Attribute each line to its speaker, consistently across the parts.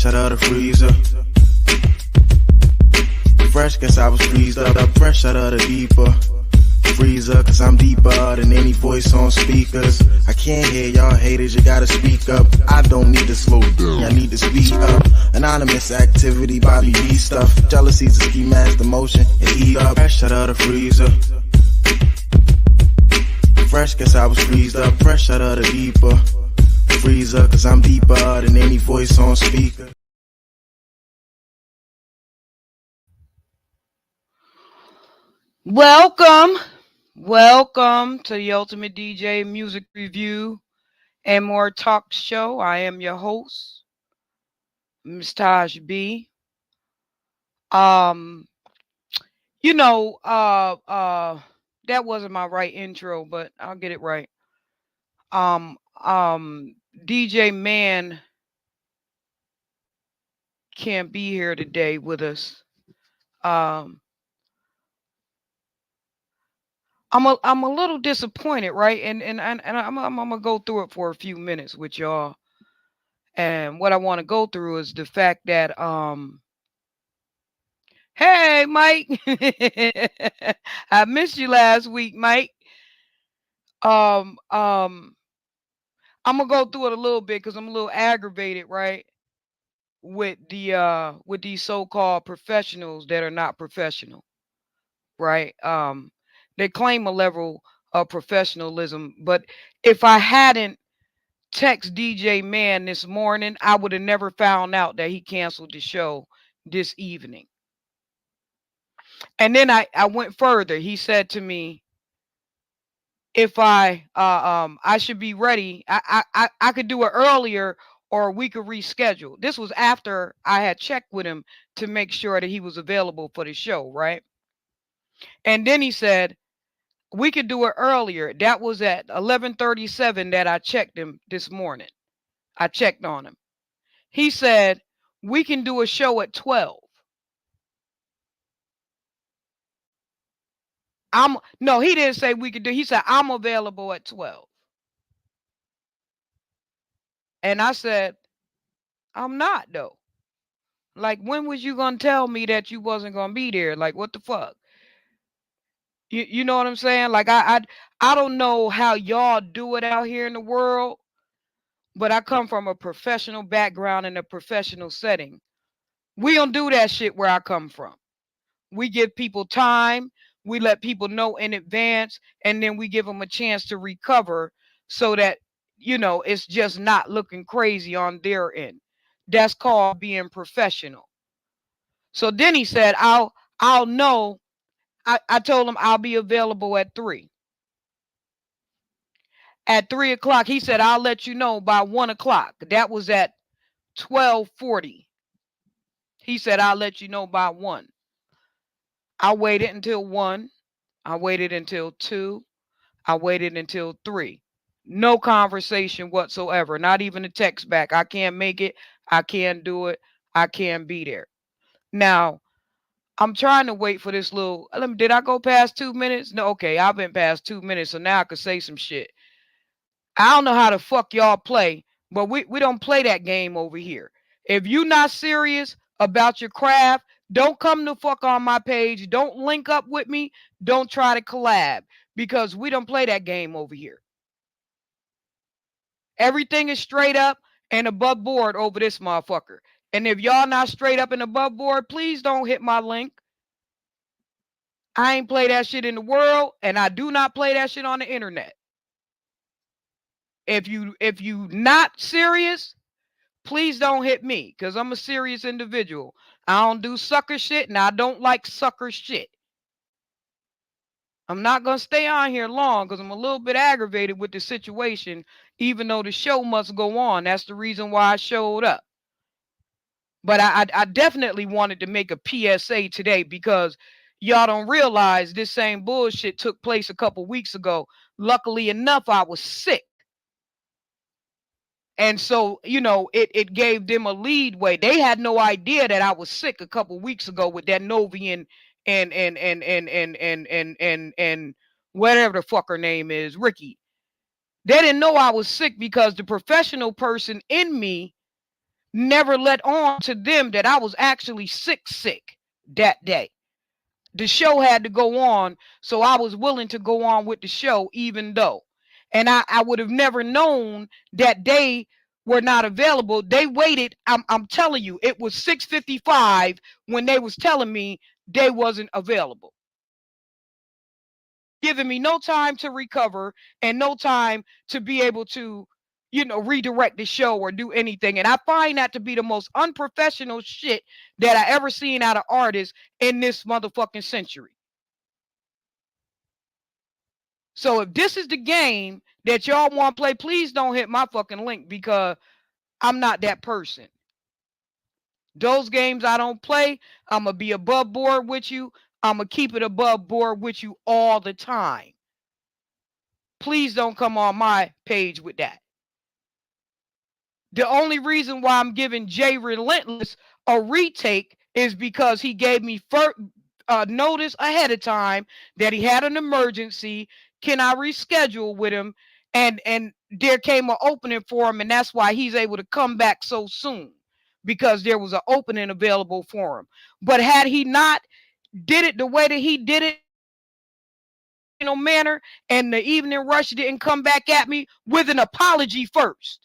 Speaker 1: fresh out of the freezer. Fresh, guess I was freezed up, fresh out of the deeper freezer, cause I'm deeper than any voice on speakers. I can't hear y'all haters, you gotta speak up. I don't need to slow down, I need to speed up. Anonymous activity, Bobby B stuff. Jealousy's a ski mask, the motion, and eat up. Fresh out of the freezer. Fresh, guess I was freezed up, fresh out of the deeper freezer, cause I'm deeper than any voice on speaker.
Speaker 2: Welcome to the Ultimate DJ Music Review and More Talk Show. I am your host, Ms. Taj B. That wasn't my right intro, but I'll get it right. DJ MANN can't be here today with us. I'm a little disappointed, right? And I'm gonna go through it for a few minutes with y'all. And what I want to go through is the fact that hey Mike, I missed you last week, Mike. I'm gonna go through it a little bit because I'm a little aggravated, right? With these so-called professionals that are not professional, right? They claim a level of professionalism, but if I hadn't text DJ MANN this morning, I would have never found out that he canceled the show this evening. And then I went further. He said to me, if I should be ready, I could do it earlier or we could reschedule. This was after I had checked with him to make sure that he was available for the show, right? And then he said, we could do it earlier. That was at 11:37 that I checked him this morning. I checked on him. He said, we can do a show at 12. No, he didn't say we could do. He said, I'm available at 12. And I said, I'm not though. Like, when was you gonna tell me that you wasn't gonna be there? Like, what the fuck? You know what I'm saying? Like, I don't know how y'all do it out here in the world, but I come from a professional background in a professional setting. We don't do that shit where I come from. We give people time, we let people know in advance, and then we give them a chance to recover so that, it's just not looking crazy on their end. That's called being professional. So then he said, I'll know. I told him I'll be available at 3. At 3 o'clock, he said, I'll let you know by 1 o'clock. That was at 12:40. He said, I'll let you know by 1. I waited until 1. I waited until 2. I waited until 3. No conversation whatsoever. Not even a text back. I can't make it. I can't do it. I can't be there. Now, I'm trying to wait for this little. Did I go past 2 minutes? No, okay. I've been past 2 minutes, so now I could say some shit. I don't know how the fuck y'all play, but we don't play that game over here. If you not serious about your craft, don't come the fuck on my page. Don't link up with me. Don't try to collab because we don't play that game over here. Everything is straight up and above board over this motherfucker. And if y'all not straight up and above board, please don't hit my link. I ain't play that shit in the world, and I do not play that shit on the internet. If you not serious, please don't hit me, because I'm a serious individual. I don't do sucker shit, and I don't like sucker shit. I'm not going to stay on here long because I'm a little bit aggravated with the situation, even though the show must go on. That's the reason why I showed up. But I definitely wanted to make a PSA today because y'all don't realize this same bullshit took place a couple weeks ago. Luckily enough, I was sick. And so, it gave them a leadway. They had no idea that I was sick a couple weeks ago with that Novian and whatever the fuck her name is, Ricky. They didn't know I was sick because the professional person in me never let on to them that I was actually sick that day. The show had to go on, so I was willing to go on with the show, even though. And I would have never known that they were not available. They waited. I'm telling you, it was 6:55 when they was telling me they wasn't available, giving me no time to recover and no time to be able to, redirect the show or do anything. And I find that to be the most unprofessional shit that I ever seen out of artists in this motherfucking century. So if this is the game that y'all want to play, please don't hit my fucking link, because I'm not that person. Those games I don't play. I'm going to be above board with you. I'm going to keep it above board with you all the time. Please don't come on my page with that. The only reason why I'm giving Jay Relentless a retake is because he gave me notice ahead of time that he had an emergency. Can I reschedule with him? And there came an opening for him, and that's why he's able to come back so soon, because there was an opening available for him. But had he not did it the way that he did it, manner, and the evening rush didn't come back at me with an apology first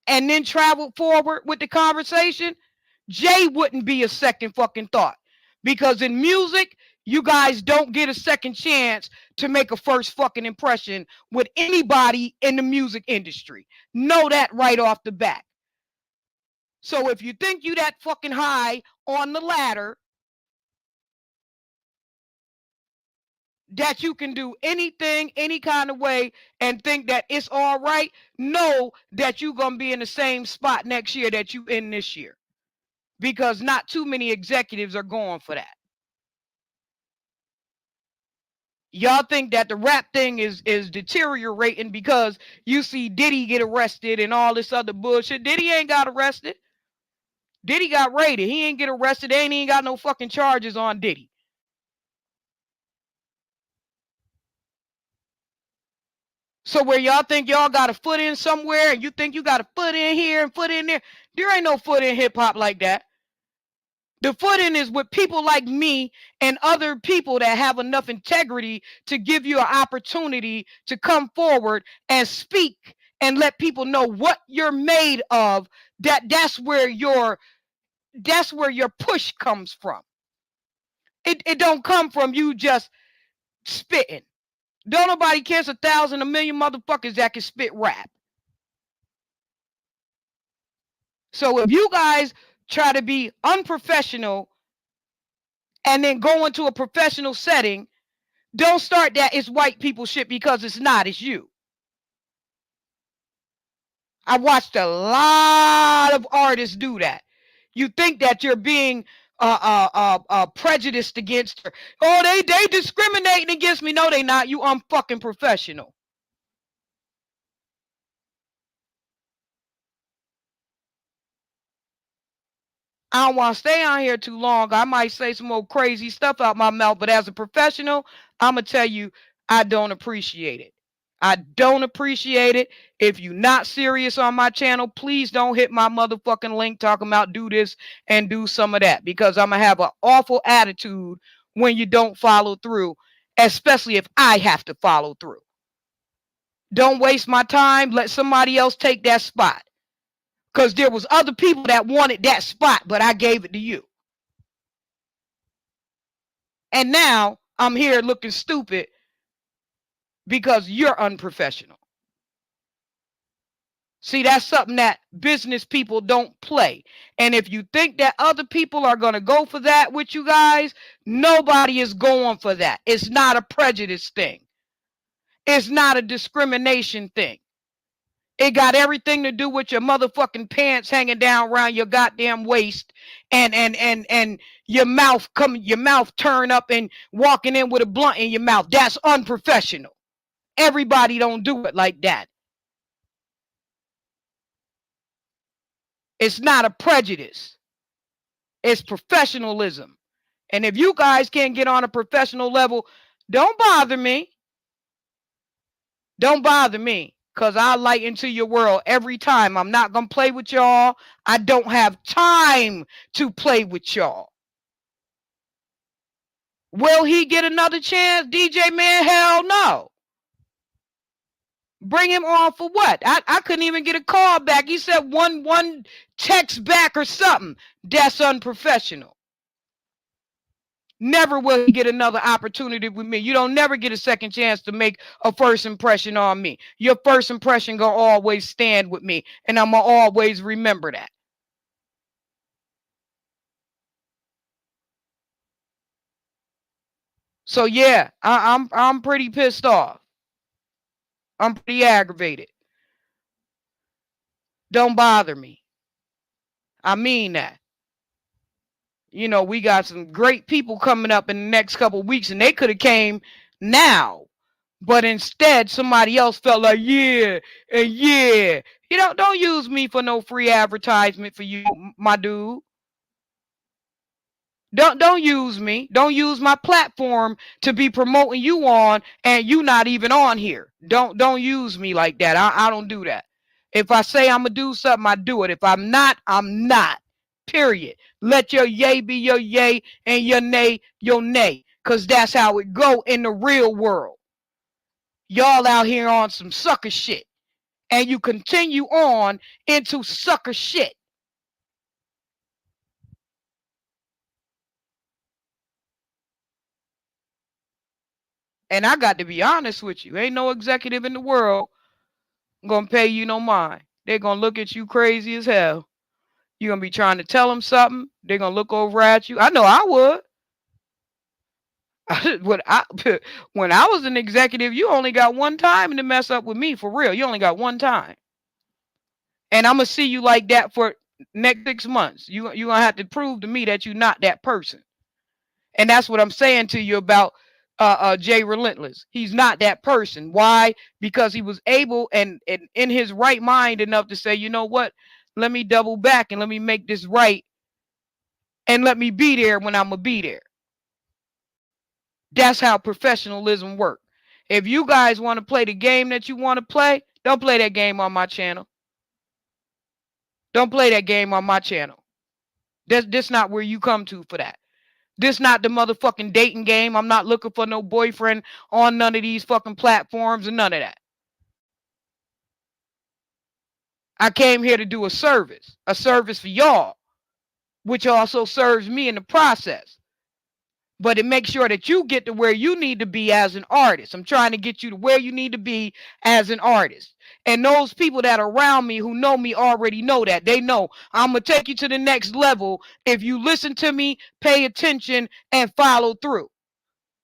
Speaker 2: and then traveled forward with the conversation, Jay wouldn't be a second fucking thought. Because in music, you guys don't get a second chance to make a first fucking impression with anybody in the music industry. Know that right off the bat. So if you think you that fucking high on the ladder, that you can do anything, any kind of way, and think that it's all right, know that you're going to be in the same spot next year that you in this year. Because not too many executives are going for that. Y'all think that the rap thing is deteriorating because you see Diddy get arrested and all this other bullshit. Diddy ain't got arrested. Diddy got raided. He ain't get arrested. They ain't got no fucking charges on Diddy. So where y'all think y'all got a foot in somewhere, and you think you got a foot in here and foot in there ain't no foot in hip hop like that. The foot in is with people like me and other people that have enough integrity to give you an opportunity to come forward and speak and let people know what you're made of. That's where your push comes from. It don't come from you just spitting. Don't nobody cares 1,000, 1,000,000 motherfuckers that can spit rap. So if you guys try to be unprofessional and then go into a professional setting, don't start that it's white people shit, because it's not. It's you. I watched a lot of artists do that. You think that you're being prejudiced against her. Oh, they discriminating against me. No, they not. You unfucking professional. I don't want to stay on here too long. I might say some more crazy stuff out my mouth, but as a professional, I'm going to tell you, I don't appreciate it. I don't appreciate it. If you're not serious on my channel, please don't hit my motherfucking link talking about do this and do some of that, because I'm going to have an awful attitude when you don't follow through, especially if I have to follow through. Don't waste my time. Let somebody else take that spot. Because there was other people that wanted that spot, but I gave it to you. And now I'm here looking stupid because you're unprofessional. See, that's something that business people don't play. And if you think that other people are going to go for that with you guys, nobody is going for that. It's not a prejudice thing. It's not a discrimination thing. It got everything to do with your motherfucking pants hanging down around your goddamn waist, and your mouth turn up and walking in with a blunt in your mouth. That's unprofessional. Everybody don't do it like that. It's not a prejudice. It's professionalism. And if you guys can't get on a professional level, don't bother me. Don't bother me. Because I light into your world every time. I'm not going to play with y'all. I don't have time to play with y'all. Will he get another chance, DJ Man? Hell no. Bring him on for what? I couldn't even get a call back. He said one text back or something. That's unprofessional. Never will he get another opportunity with me. You don't never get a second chance to make a first impression on me. Your first impression gonna always stand with me, and I'm gonna always remember that. So yeah, I'm pretty pissed off. I'm pretty aggravated. Don't bother me. I mean that. You know, we got some great people coming up in the next couple of weeks, and they could have came now. But instead, somebody else felt like, yeah, and yeah. You know, don't use me for no free advertisement for you, my dude. Don't use me. Don't use my platform to be promoting you on, and you not even on here. Don't use me like that. I don't do that. If I say I'm gonna do something, I do it. If I'm not, I'm not. Period. Let your yay be your yay and your nay your nay. Cause that's how it go in the real world. Y'all out here on some sucker shit. And you continue on into sucker shit. And I got to be honest with you. Ain't no executive in the world gonna pay you no mind. They're gonna look at you crazy as hell. You're gonna be trying to tell them something. They're gonna look over at you. I know I would. when I when I was an executive, you only got one time to mess up with me for real. You only got one time. And I'm gonna see you like that for next 6 months. You gonna have to prove to me that you're not that person. And that's what I'm saying to you about Jay Relentless. He's not that person. Why? Because he was able and in his right mind enough to say, you know what? Let me double back and let me make this right and let me be there when I'm gonna be there. That's how professionalism works. If you guys want to play the game that you want to play, don't play that game on my channel. Don't play that game on my channel. This not where you come to for that. This not the motherfucking dating game. I'm not looking for no boyfriend on none of these fucking platforms and none of that. I came here to do a service for y'all, which also serves me in the process. But it makes sure that you get to where you need to be as an artist. I'm trying to get you to where you need to be as an artist. And those people that are around me who know me already know that. They know I'm going to take you to the next level if you listen to me, pay attention, and follow through.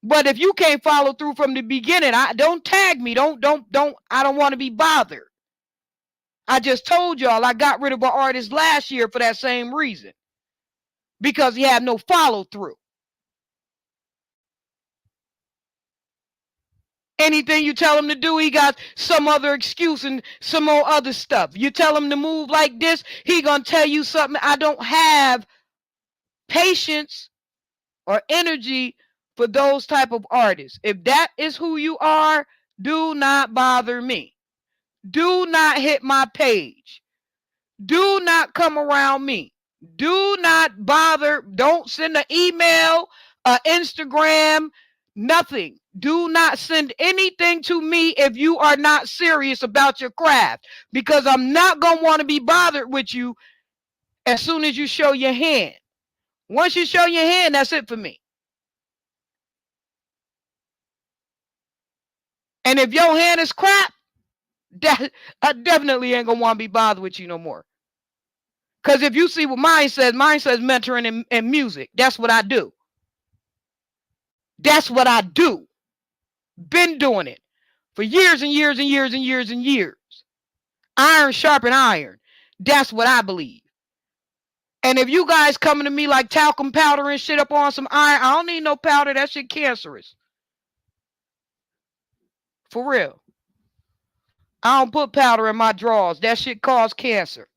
Speaker 2: But if you can't follow through from the beginning, don't tag me. Don't. I don't want to be bothered. I just told y'all I got rid of an artist last year for that same reason. Because he had no follow through. Anything you tell him to do, he got some other excuse and some more other stuff. You tell him to move like this, he gonna tell you something. I don't have patience or energy for those type of artists. If that is who you are, do not bother me. Do not hit my page. Do not come around me. Do not bother. Don't send an email, Instagram, nothing. Do not send anything to me if you are not serious about your craft, because I'm not going to want to be bothered with you as soon as you show your hand. Once you show your hand, that's it for me. And if your hand is crap, I definitely ain't going to want to be bothered with you no more. Because if you see what mine says mentoring and music. That's what I do. That's what I do. Been doing it for years and years and years and years and years. Iron sharpen iron. That's what I believe. And if you guys coming to me like talcum powder and shit up on some iron, I don't need no powder. That shit cancerous. For real. I don't put powder in my drawers. That shit cause cancer.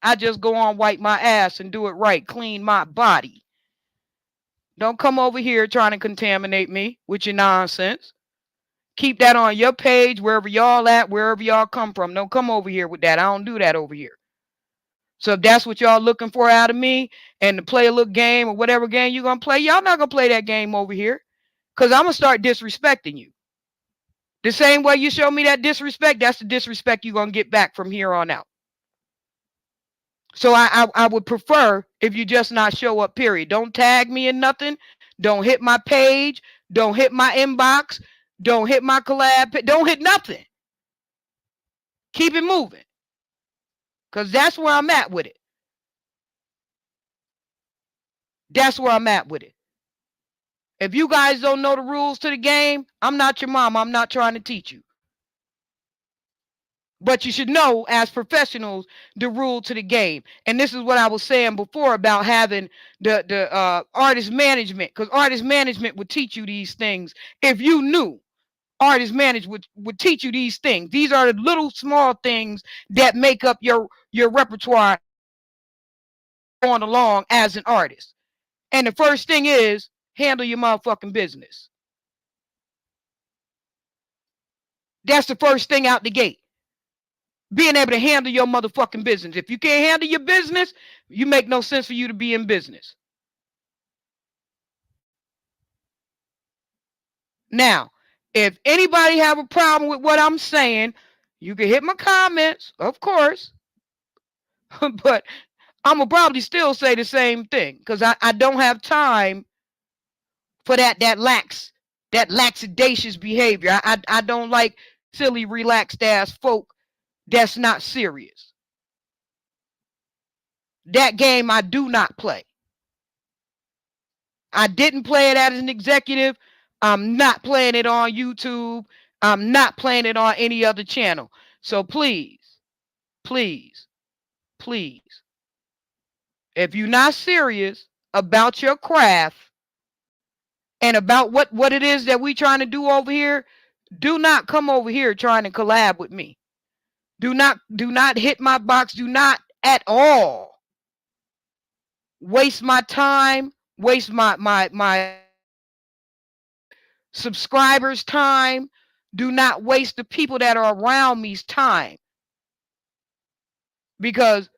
Speaker 2: I just go on, wipe my ass and do it right. Clean my body. Don't come over here trying to contaminate me with your nonsense. Keep that on your page, wherever y'all at, wherever y'all come from. Don't come over here with that. I don't do that over here. So if that's what y'all looking for out of me, and to play a little game or whatever game you're going to play, y'all not going to play that game over here, because I'm going to start disrespecting you. The same way you show me that disrespect, that's the disrespect you're going to get back from here on out. So I would prefer if you just not show up, period. Don't tag me in nothing. Don't hit my page. Don't hit my inbox. Don't hit my collab. Don't hit nothing. Keep it moving. Because that's where I'm at with it. That's where I'm at with it. If you guys don't know the rules to the game, I'm not your mom. I'm not trying to teach you. But you should know, as professionals, the rule to the game. And this is what I was saying before about having the artist management, because artist management would teach you these things. If you knew, artist management would teach you these things. These are the little small things that make up your repertoire going along as an artist. And the first thing is, handle your motherfucking business. That's the first thing out the gate. Being able to handle your motherfucking business. If you can't handle your business, you make no sense for you to be in business. Now, if anybody have a problem with what I'm saying, you can hit my comments, of course. But I'm going to probably still say the same thing, because I don't have time for that lackadaicious behavior. I don't like silly, relaxed ass folk that's not serious. That game I do not play. I didn't play it as an executive. I'm not playing it on YouTube. I'm not playing it on any other channel. So please, please, please, if you're not serious about your craft and about what it is that we trying to do over here, do not come over here trying to collab with me. Do not hit my box. Do not at all waste my time, waste my subscribers' time. Do not waste the people that are around me's time. Because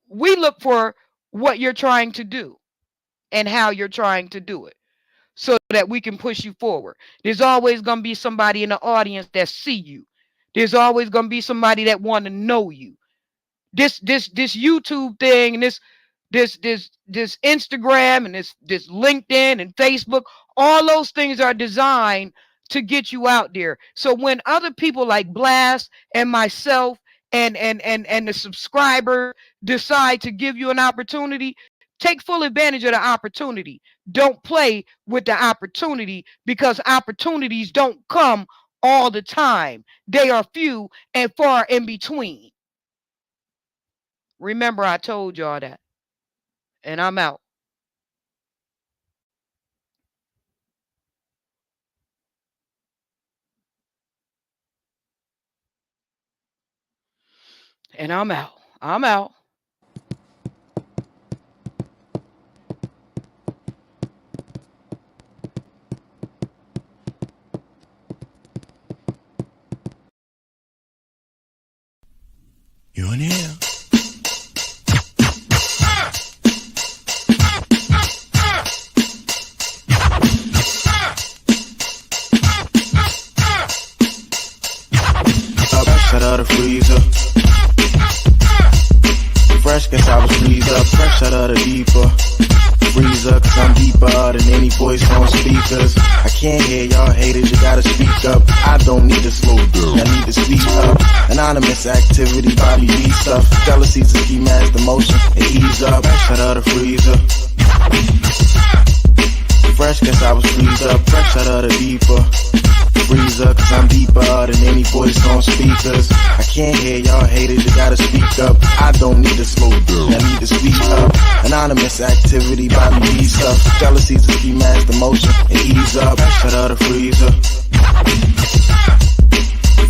Speaker 2: we look for what you're trying to do and how you're trying to do it, so that we can push you forward. There's always going to be somebody in the audience that see you. There's always going to be somebody that want to know you. This YouTube thing and this Instagram and this LinkedIn and Facebook, all those things are designed to get you out there. So when other people like Blast and myself and the subscriber decide to give you an opportunity, take full advantage of the opportunity. Don't play with the opportunity, because opportunities don't come all the time. They are few and far in between. Remember, I told y'all that. And I'm out. And I'm out. I'm out.
Speaker 1: You in here? Fresh out of the freezer. Fresh, guess I was freezed up. Fresh out of the deeper freezer, cause I'm deeper than any voice on speakers. I can't hear y'all haters, you gotta speak up. I don't need to slow down, I need to speak up. Anonymous activity, body beat stuff. Jealousy's a key mask, emotion, and ease up. Fresh out of the freezer. Fresh, guess I was freezed up. Fresh out of the deeper freezer, cause I'm deeper than any voice on speakers. I can't hear y'all haters, you gotta speak up. I don't need to slow down, I need to speak up. Anonymous activity, body beat stuff. Jealousy's a key mask, emotion, and ease up. Fresh out of the freezer.